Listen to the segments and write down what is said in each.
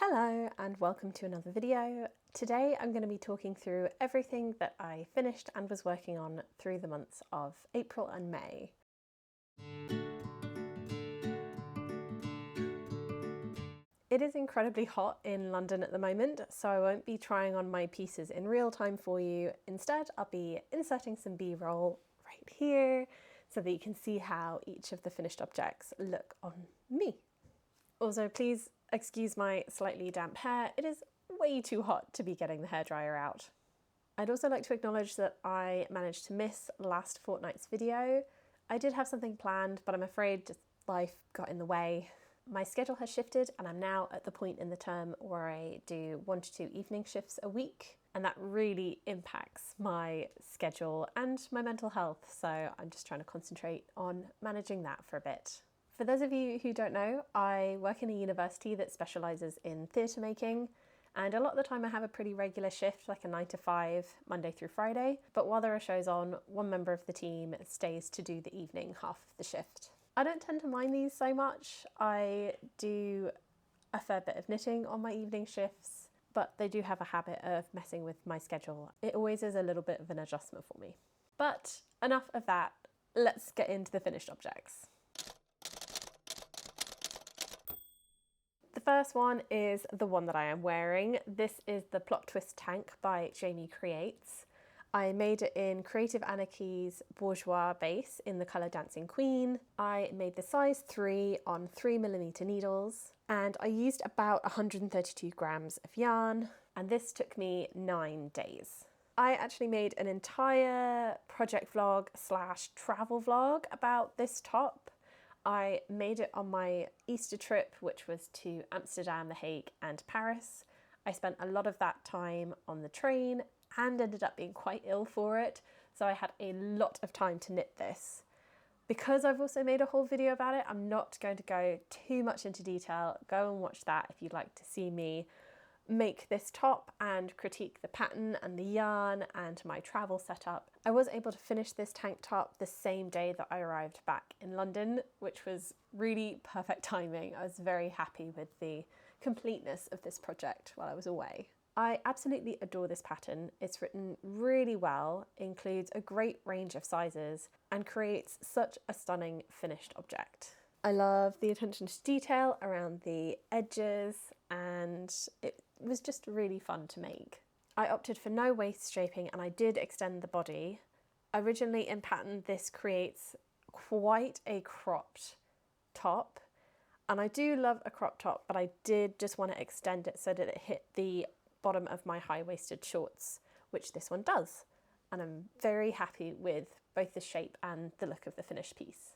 Hello and welcome to another video. Today I'm going to be talking through everything that I finished and was working on through the months of April and May. It is incredibly hot in London at the moment, so I won't be trying on my pieces in real time for you. Instead, I'll be inserting some B-roll right here so that you can see how each of the finished objects look on me. Also, please excuse my slightly damp hair. It is way too hot to be getting the hairdryer out. I'd also like to acknowledge that I managed to miss last fortnight's video. I did have something planned, but I'm afraid just life got in the way. My schedule has shifted and I'm now at the point in the term where I do 1 to 2 evening shifts a week, and that really impacts my schedule and my mental health, so I'm just trying to concentrate on managing that for a bit. For those of you who don't know, I work in a university that specialises in theatre making, and a lot of the time I have a pretty regular shift, like a 9 to 5, Monday through Friday, but while there are shows on, one member of the team stays to do the evening half of the shift. I don't tend to mind these so much. I do a fair bit of knitting on my evening shifts, but they do have a habit of messing with my schedule. It always is a little bit of an adjustment for me. But enough of that, let's get into the finished objects. The first one is the one that I am wearing. This is the Plot Twist Tank by Jamie Creates. I made it in Creative Anarchy's Bourgeois base in the colour Dancing Queen. I made the size 3 on 3mm needles, and I used about 132 grams of yarn, and this took me 9 days. I actually made an entire project vlog / travel vlog about this top. I made it on my Easter trip, which was to Amsterdam, The Hague and Paris. I spent a lot of that time on the train and ended up being quite ill for it, so I had a lot of time to knit this. Because I've also made a whole video about it, I'm not going to go too much into detail. Go and watch that if you'd like to see me make this top and critique the pattern and the yarn and my travel setup. I was able to finish this tank top the same day that I arrived back in London, which was really perfect timing. I was very happy with the completeness of this project while I was away. I absolutely adore this pattern. It's written really well, includes a great range of sizes, and creates such a stunning finished object. I love the attention to detail around the edges, and it was just really fun to make. I opted for no waist shaping and I did extend the body. Originally in pattern, this creates quite a cropped top, and I do love a crop top, but I did just want to extend it so that it hit the bottom of my high-waisted shorts, which this one does, and I'm very happy with both the shape and the look of the finished piece.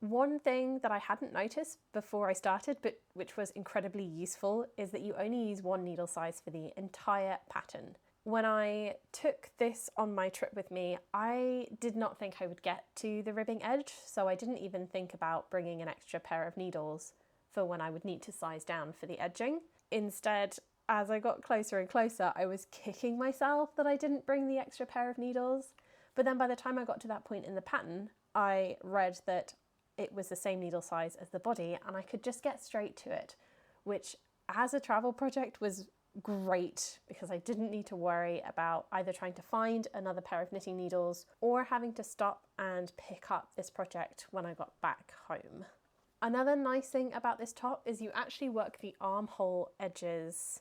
One thing that I hadn't noticed before I started, but which was incredibly useful, is that you only use one needle size for the entire pattern. When I took this on my trip with me, I did not think I would get to the ribbing edge, so I didn't even think about bringing an extra pair of needles for when I would need to size down for the edging. Instead, as I got closer and closer, I was kicking myself that I didn't bring the extra pair of needles. But then by the time I got to that point in the pattern, I read that it was the same needle size as the body and I could just get straight to it, which as a travel project was great because I didn't need to worry about either trying to find another pair of knitting needles or having to stop and pick up this project when I got back home. Another nice thing about this top is you actually work the armhole edges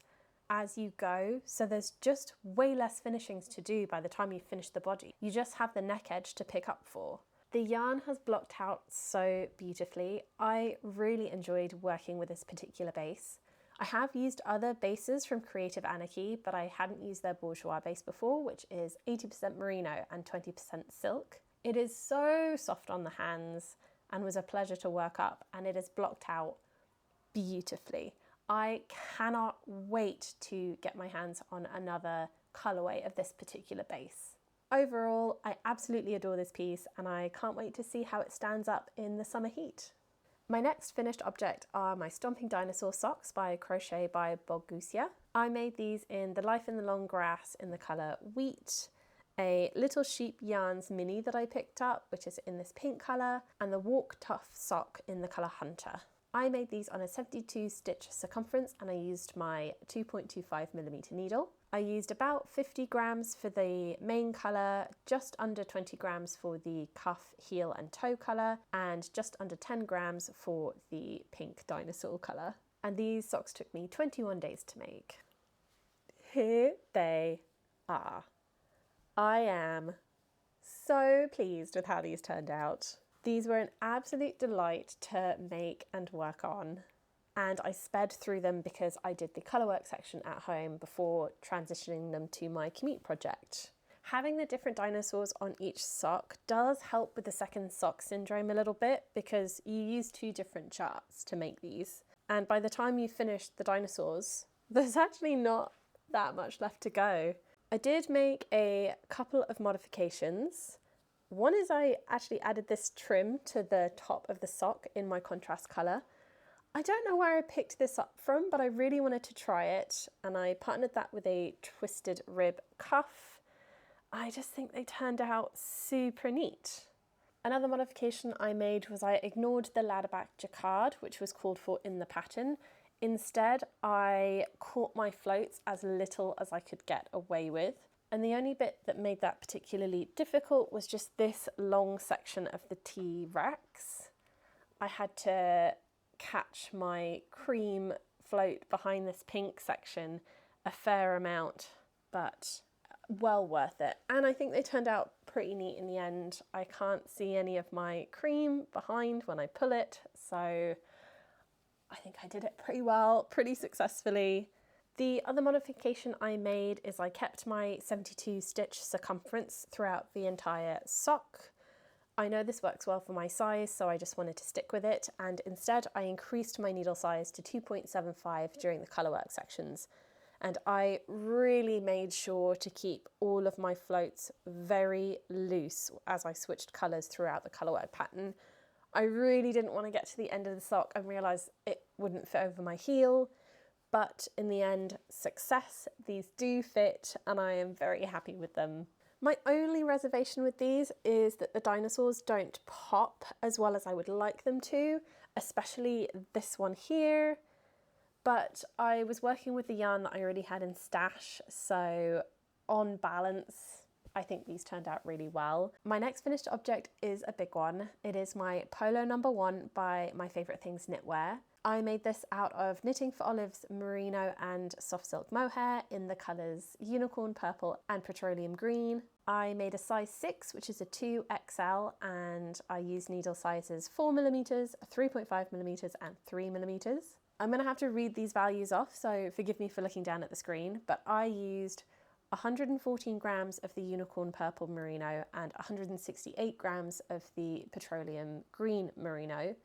as you go, so there's just way less finishings to do by the time you finish the body. You just have the neck edge to pick up for. The yarn has blocked out so beautifully. I really enjoyed working with this particular base. I have used other bases from Creative Anarchy, but I hadn't used their Bourgeois base before, which is 80% merino and 20% silk. It is so soft on the hands and was a pleasure to work up, and it is blocked out beautifully. I cannot wait to get my hands on another colourway of this particular base. Overall, I absolutely adore this piece and I can't wait to see how it stands up in the summer heat. My next finished object are my Stomping Dinosaur socks by Crochet by Bogusia. I made these in the Life in the Long Grass in the colour Wheat, a Little Sheep Yarns mini that I picked up, which is in this pink colour, and the Walk Tough sock in the colour Hunter. I made these on a 72 stitch circumference and I used my 2.25mm needle. I used about 50 grams for the main colour, just under 20 grams for the cuff, heel and toe colour, and just under 10 grams for the pink dinosaur colour. And these socks took me 21 days to make. Here they are. I am so pleased with how these turned out. These were an absolute delight to make and work on, and I sped through them because I did the colourwork section at home before transitioning them to my commute project. Having the different dinosaurs on each sock does help with the second sock syndrome a little bit because you use two different charts to make these, and by the time you finish the dinosaurs, there's actually not that much left to go. I did make a couple of modifications. One is I actually added this trim to the top of the sock in my contrast colour. I don't know where I picked this up from, but I really wanted to try it, and I partnered that with a twisted rib cuff. I just think they turned out super neat. Another modification I made was I ignored the ladderback jacquard, which was called for in the pattern. Instead, I caught my floats as little as I could get away with. And the only bit that made that particularly difficult was just this long section of the T-Rex. I had to catch my cream float behind this pink section a fair amount, but well worth it. And I think they turned out pretty neat in the end. I can't see any of my cream behind when I pull it, so I think I did it pretty well, pretty successfully. The other modification I made is I kept my 72 stitch circumference throughout the entire sock. I know this works well for my size, so I just wanted to stick with it, and instead I increased my needle size to 2.75 during the colourwork sections. And I really made sure to keep all of my floats very loose as I switched colours throughout the colourwork pattern. I really didn't want to get to the end of the sock and realise it wouldn't fit over my heel. But in the end, success, these do fit and I am very happy with them. My only reservation with these is that the dinosaurs don't pop as well as I would like them to, especially this one here. But I was working with the yarn that I already had in stash, so on balance, I think these turned out really well. My next finished object is a big one. It is my Polo #1 by My Favourite Things Knitwear. I made this out of Knitting for Olive's merino and soft silk mohair in the colours unicorn purple and petroleum green. I made a size 6, which is a 2XL, and I used needle sizes 4mm, 3.5mm and 3mm. I'm going to have to read these values off, so forgive me for looking down at the screen, but I used 114 grams of the unicorn purple merino and 168 grams of the petroleum green merino,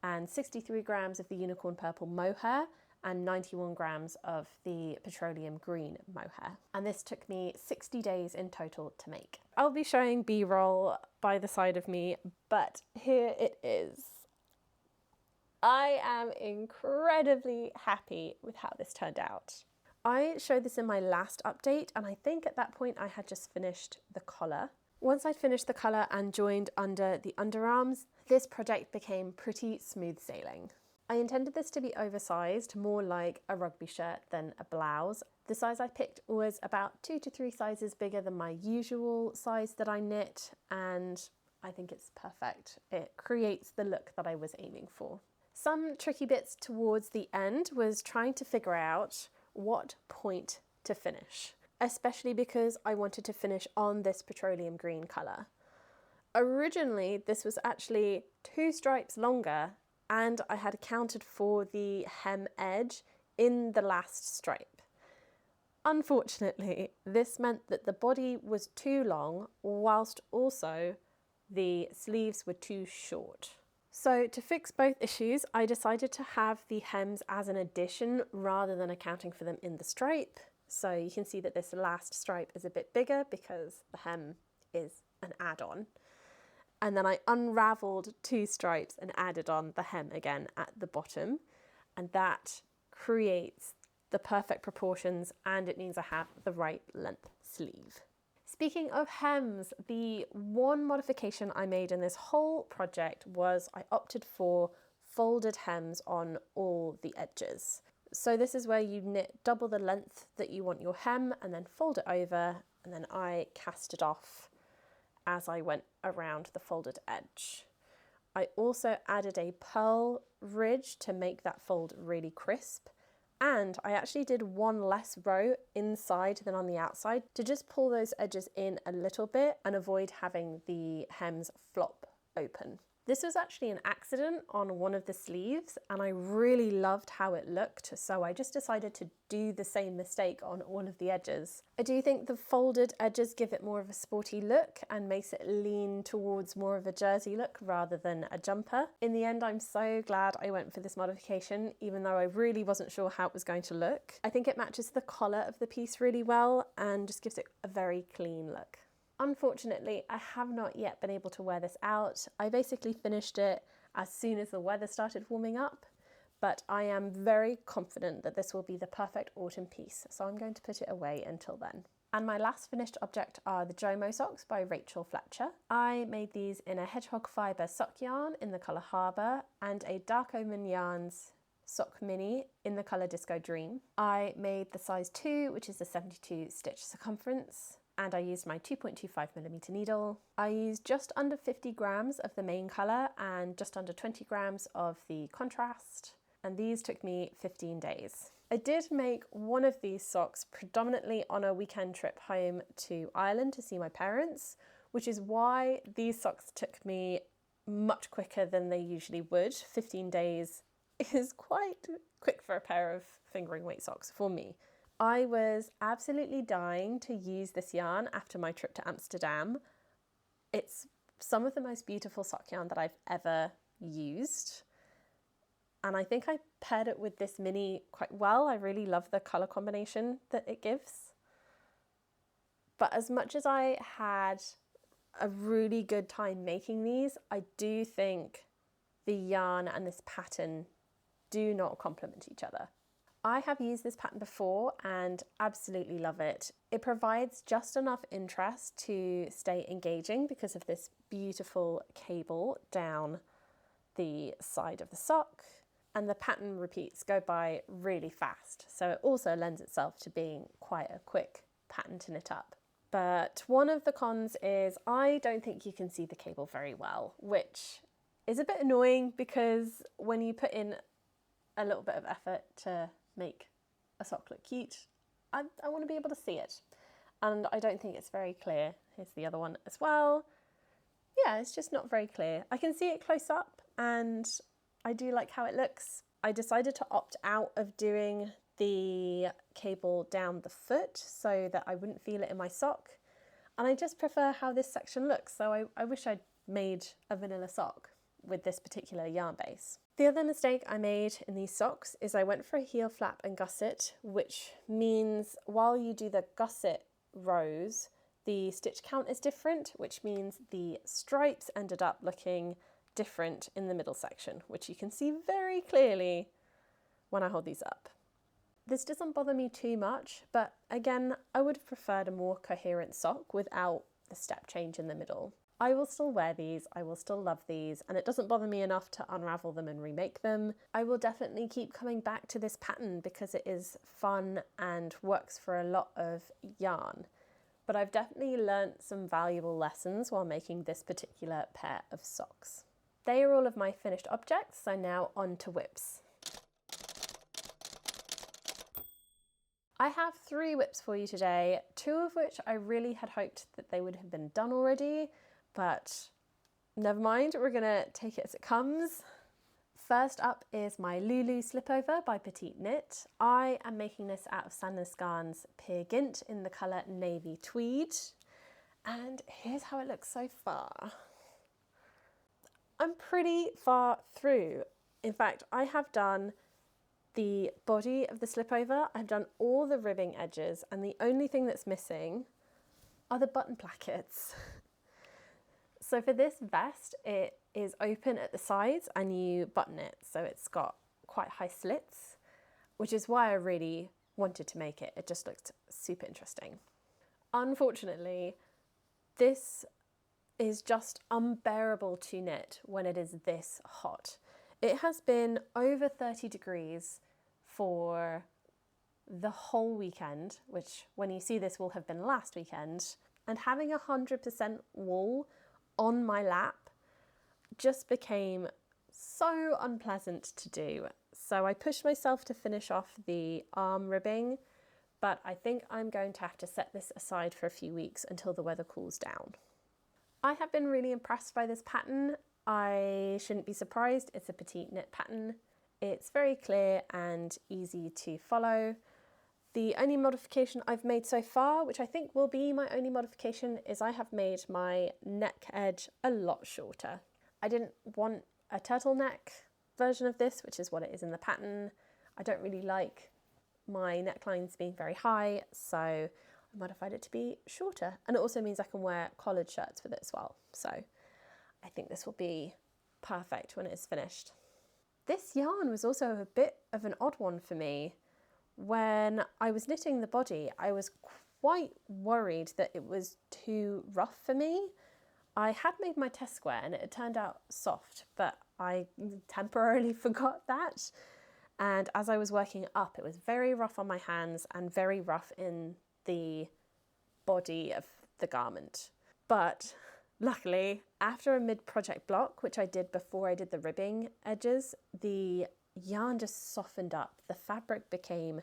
and 63 grams of the unicorn purple mohair and 91 grams of the petroleum green mohair. And this took me 60 days in total to make. I'll be showing B-roll by the side of me, but here it is. I am incredibly happy with how this turned out. I showed this in my last update, and I think at that point I had just finished the collar. Once I'd finished the collar and joined under the underarms, this project became pretty smooth sailing. I intended this to be oversized, more like a rugby shirt than a blouse. The size I picked was about 2 to 3 sizes bigger than my usual size that I knit, and I think it's perfect. It creates the look that I was aiming for. Some tricky bits towards the end was trying to figure out what point to finish, especially because I wanted to finish on this petroleum green colour. Originally, this was actually 2 stripes longer, and I had accounted for the hem edge in the last stripe. Unfortunately, this meant that the body was too long, whilst also the sleeves were too short. So to fix both issues, I decided to have the hems as an addition rather than accounting for them in the stripe. So you can see that this last stripe is a bit bigger because the hem is an add-on. And then I unravelled 2 stripes and added on the hem again at the bottom. And that creates the perfect proportions, and it means I have the right length sleeve. Speaking of hems, the one modification I made in this whole project was I opted for folded hems on all the edges. So this is where you knit double the length that you want your hem and then fold it over, and then I cast it off as I went around the folded edge. I also added a purl ridge to make that fold really crisp, and I actually did one less row inside than on the outside to just pull those edges in a little bit and avoid having the hems flop open. This was actually an accident on one of the sleeves and I really loved how it looked, so I just decided to do the same mistake on all of the edges. I do think the folded edges give it more of a sporty look and makes it lean towards more of a jersey look rather than a jumper. In the end, I'm so glad I went for this modification, even though I really wasn't sure how it was going to look. I think it matches the collar of the piece really well and just gives it a very clean look. Unfortunately, I have not yet been able to wear this out. I basically finished it as soon as the weather started warming up, but I am very confident that this will be the perfect autumn piece, so I'm going to put it away until then. And my last finished object are the Jomo socks by Rachel Fletcher. I made these in a hedgehog fibre sock yarn in the colour Harbour and a Dark Omen Yarns sock mini in the colour Disco Dream. I made the size 2, which is the 72 stitch circumference, and I used my 2.25mm needle. I used just under 50 grams of the main colour and just under 20 grams of the contrast, and these took me 15 days. I did make one of these socks predominantly on a weekend trip home to Ireland to see my parents, which is why these socks took me much quicker than they usually would. 15 days is quite quick for a pair of fingering weight socks for me. I was absolutely dying to use this yarn after my trip to Amsterdam. It's some of the most beautiful sock yarn that I've ever used. And I think I paired it with this mini quite well. I really love the colour combination that it gives. But as much as I had a really good time making these, I do think the yarn and this pattern do not complement each other. I have used this pattern before and absolutely love it. It provides just enough interest to stay engaging because of this beautiful cable down the side of the sock, and the pattern repeats go by really fast, so it also lends itself to being quite a quick pattern to knit up. But one of the cons is I don't think you can see the cable very well, which is a bit annoying because when you put in a little bit of effort to make a sock look cute, I want to be able to see it, and I don't think it's very clear. Here's the other one as well. Yeah, it's just not very clear. I can see it close up and I do like how it looks. I decided to opt out of doing the cable down the foot so that I wouldn't feel it in my sock, and I just prefer how this section looks, so I wish I'd made a vanilla sock with this particular yarn base. The other mistake I made in these socks is I went for a heel flap and gusset, which means while you do the gusset rows, the stitch count is different, which means the stripes ended up looking different in the middle section, which you can see very clearly when I hold these up. This doesn't bother me too much, but again, I would have preferred a more coherent sock without the step change in the middle. I will still wear these, I will still love these, and it doesn't bother me enough to unravel them and remake them. I will definitely keep coming back to this pattern because it is fun and works for a lot of yarn. But I've definitely learnt some valuable lessons while making this particular pair of socks. They are all of my finished objects, so now on to whips. I have 3 whips for you today, 2 of which I really had hoped that they would have been done already, but never mind, we're gonna take it as it comes. First up is my Lulu slipover by Petite Knit. I am making this out of Sandnes Garn's Peer Gynt in the colour Navy Tweed, and here's how it looks so far. I'm pretty far through. In fact, I have done the body of the slipover, I've done all the ribbing edges, and the only thing that's missing are the button plackets. So for this vest, it is open at the sides and you button it, so it's got quite high slits, which is why I really wanted to make it. It just looked super interesting. Unfortunately, this is just unbearable to knit when it is this hot. It has been over 30 degrees for the whole weekend, which when you see this will have been last weekend, and having 100% wool on my lap just became so unpleasant to do. So I pushed myself to finish off the arm ribbing, but I think I'm going to have to set this aside for a few weeks until the weather cools down. I have been really impressed by this pattern. I shouldn't be surprised, it's a petite knit pattern. It's very clear and easy to follow. The only modification I've made so far, which I think will be my only modification, is I have made my neck edge a lot shorter. I didn't want a turtleneck version of this, which is what it is in the pattern. I don't really like my necklines being very high, so I modified it to be shorter. And it also means I can wear collared shirts with it as well. So I think this will be perfect when it is finished. This yarn was also a bit of an odd one for me. When I was knitting the body, I was quite worried that it was too rough for me. I had made my test square and it had turned out soft, but I temporarily forgot that. And as I was working up, it was very rough on my hands and very rough in the body of the garment. But luckily, after a mid-project block, which I did before I did the ribbing edges, the yarn just softened up. The fabric became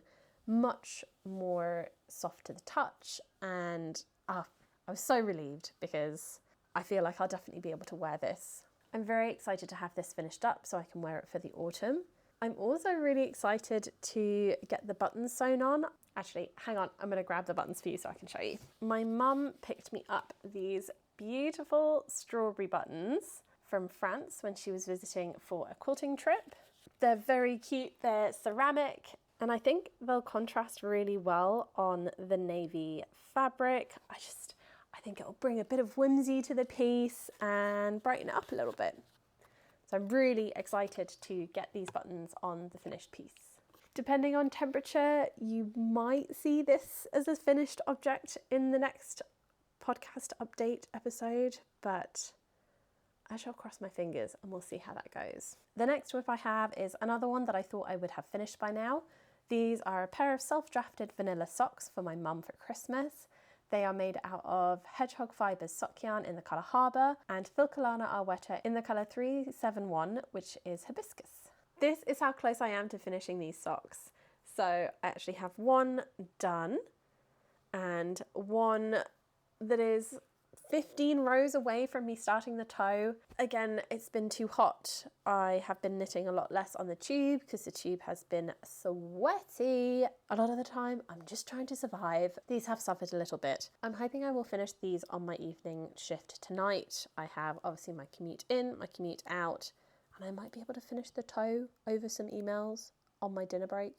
much more soft to the touch, and I was so relieved because I feel like I'll definitely be able to wear this. I'm very excited to have this finished up so I can wear it for the autumn. I'm also really excited to get the buttons sewn on. Actually, hang on, I'm going to grab the buttons for you so I can show you. My mum picked me up these beautiful strawberry buttons from France when she was visiting for a quilting trip. They're very cute, they're ceramic, and I think they'll contrast really well on the navy fabric. I think it'll bring a bit of whimsy to the piece and brighten it up a little bit. So I'm really excited to get these buttons on the finished piece. Depending on temperature, you might see this as a finished object in the next podcast update episode, but I shall cross my fingers and we'll see how that goes. The next whip I have is another one that I thought I would have finished by now. These are a pair of self-drafted vanilla socks for my mum for Christmas. They are made out of Hedgehog Fibers sock yarn in the colour Harbour and Filcolana Arwetta in the colour 371, which is Hibiscus. This is how close I am to finishing these socks. So I actually have one done and one that is 15 rows away from me starting the toe. Again, it's been too hot. I have been knitting a lot less on the tube because the tube has been sweaty. A lot of the time, I'm just trying to survive. These have suffered a little bit. I'm hoping I will finish these on my evening shift tonight. I have obviously my commute in, my commute out, and I might be able to finish the toe over some emails on my dinner break.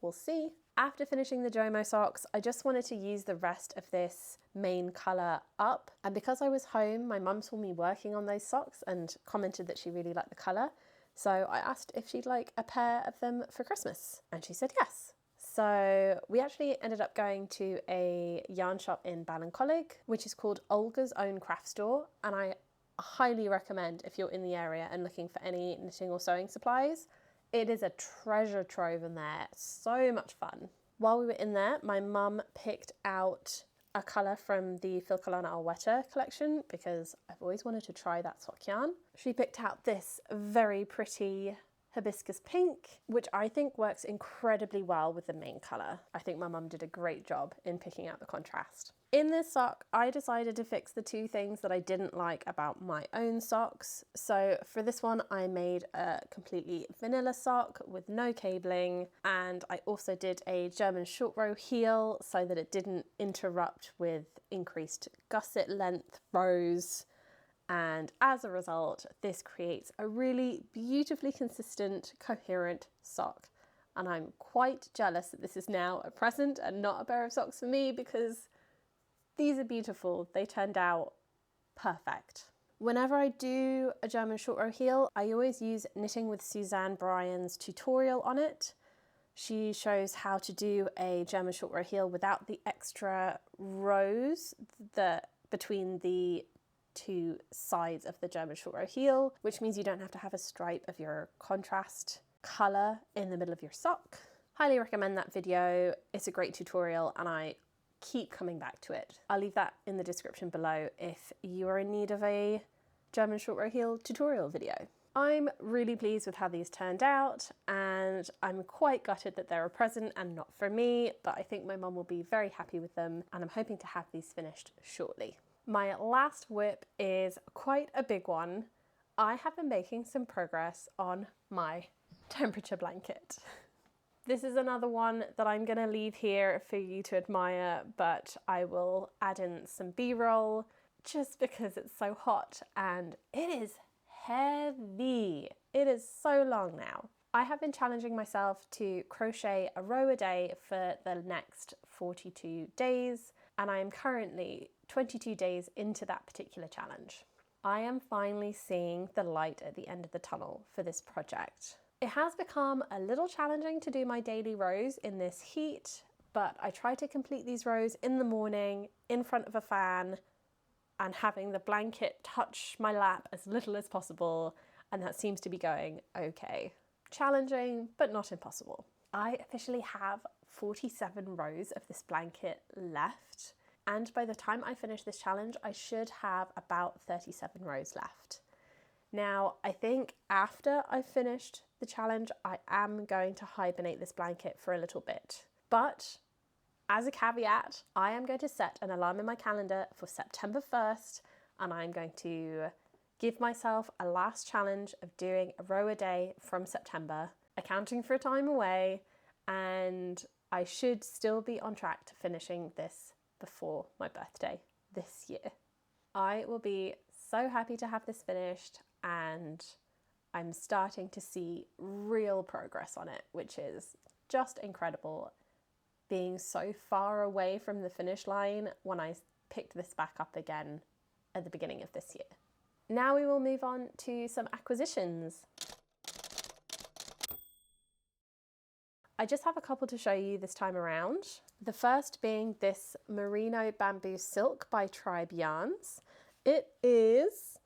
We'll see. After finishing the Jomo socks, I just wanted to use the rest of this main colour up. And because I was home, my mum saw me working on those socks and commented that she really liked the colour. So I asked if she'd like a pair of them for Christmas. And she said yes. So we actually ended up going to a yarn shop in Ballincollig, which is called Olga's Own Craft Store. And I highly recommend if you're in the area and looking for any knitting or sewing supplies. It is a treasure trove in there, so much fun. While we were in there, my mum picked out a colour from the Filcolana Arwetta collection because I've always wanted to try that sock yarn. She picked out this very pretty hibiscus pink, which I think works incredibly well with the main colour. I think my mum did a great job in picking out the contrast. In this sock, I decided to fix the two things that I didn't like about my own socks. So for this one, I made a completely vanilla sock with no cabling, and I also did a German short row heel so that it didn't interrupt with increased gusset length rows. And as a result, this creates a really beautifully consistent, coherent sock. And I'm quite jealous that this is now a present and not a pair of socks for me because these are beautiful. They turned out perfect. Whenever I do a German short row heel, I always use Knitting with Suzanne Bryan's tutorial on it. She shows how to do a German short row heel without the extra rows between the two sides of the German short row heel, which means you don't have to have a stripe of your contrast colour in the middle of your sock. Highly recommend that video. It's a great tutorial and I keep coming back to it. I'll leave that in the description below if you are in need of a German short row heel tutorial video. I'm really pleased with how these turned out, and I'm quite gutted that they're a present and not for me, but I think my mum will be very happy with them, and I'm hoping to have these finished shortly. My last whip is quite a big one. I have been making some progress on my temperature blanket. This is another one that I'm going to leave here for you to admire, but I will add in some B-roll just because it's so hot and it is heavy. It is so long now. I have been challenging myself to crochet a row a day for the next 42 days, and I am currently 22 days into that particular challenge. I am finally seeing the light at the end of the tunnel for this project. It has become a little challenging to do my daily rows in this heat, but I try to complete these rows in the morning in front of a fan and having the blanket touch my lap as little as possible, and that seems to be going okay. Challenging, but not impossible. I officially have 47 rows of this blanket left, and by the time I finish this challenge, I should have about 37 rows left. Now, I think after I've finished the challenge, I am going to hibernate this blanket for a little bit. But as a caveat, I am going to set an alarm in my calendar for September 1st, and I'm going to give myself a last challenge of doing a row a day from September, accounting for time away, and I should still be on track to finishing this before my birthday this year. I will be so happy to have this finished, and I'm starting to see real progress on it, which is just incredible. Being so far away from the finish line when I picked this back up again at the beginning of this year. Now we will move on to some acquisitions. I just have a couple to show you this time around. The first being this Merino Bamboo Silk by Tribe Yarns. It is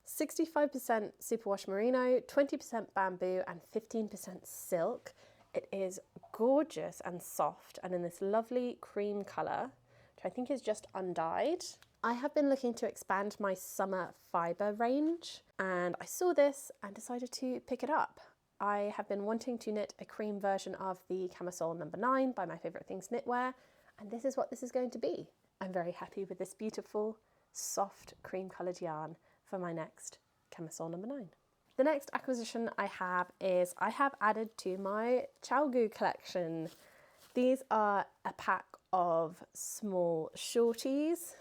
65% superwash merino, 20% bamboo and 15% silk. It is gorgeous and soft and in this lovely cream colour, which I think is just undyed. I have been looking to expand my summer fibre range, and I saw this and decided to pick it up. I have been wanting to knit a cream version of the camisole number 9 by My Favourite Things Knitwear, and this is what this is going to be. I'm very happy with this beautiful, soft cream coloured yarn for my next camisole number 9. The next acquisition I have is I have added to my Chalgu collection. These are a pack of small shorties.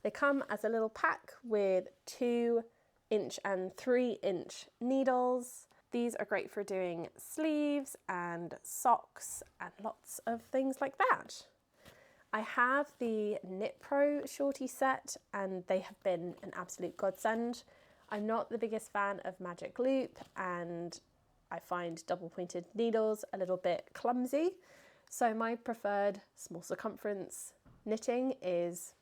They come as a little pack with 2-inch and 3-inch needles. These are great for doing sleeves and socks and lots of things like that. I have the Knit Pro shorty set and they have been an absolute godsend. I'm not the biggest fan of magic loop and I find double pointed needles a little bit clumsy. So my preferred small circumference knitting is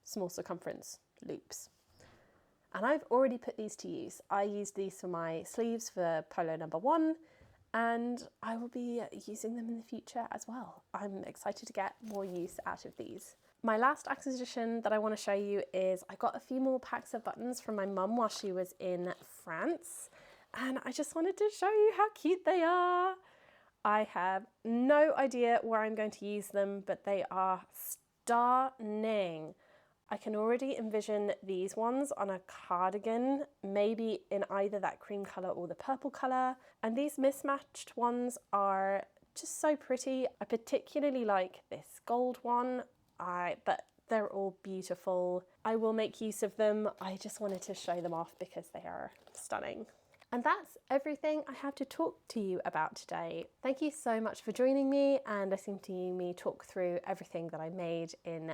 small circumference loops. And I've already put these to use. I used these for my sleeves for Polo number 1 and I will be using them in the future as well. I'm excited to get more use out of these. My last acquisition that I want to show you is I got a few more packs of buttons from my mum while she was in France, and I just wanted to show you how cute they are. I have no idea where I'm going to use them, but they are stunning. I can already envision these ones on a cardigan, maybe in either that cream colour or the purple colour, and these mismatched ones are just so pretty. I particularly like this gold one. But they're all beautiful. I will make use of them. I just wanted to show them off because they are stunning. And that's everything I have to talk to you about today. Thank you so much for joining me and listening to me talk through everything that I made in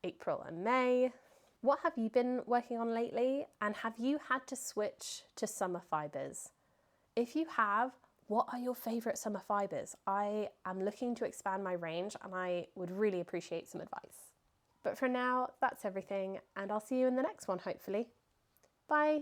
April and May. What have you been working on lately? And have you had to switch to summer fibres? If you have, what are your favourite summer fibres? I am looking to expand my range and I would really appreciate some advice. But for now, that's everything, and I'll see you in the next one, hopefully. Bye!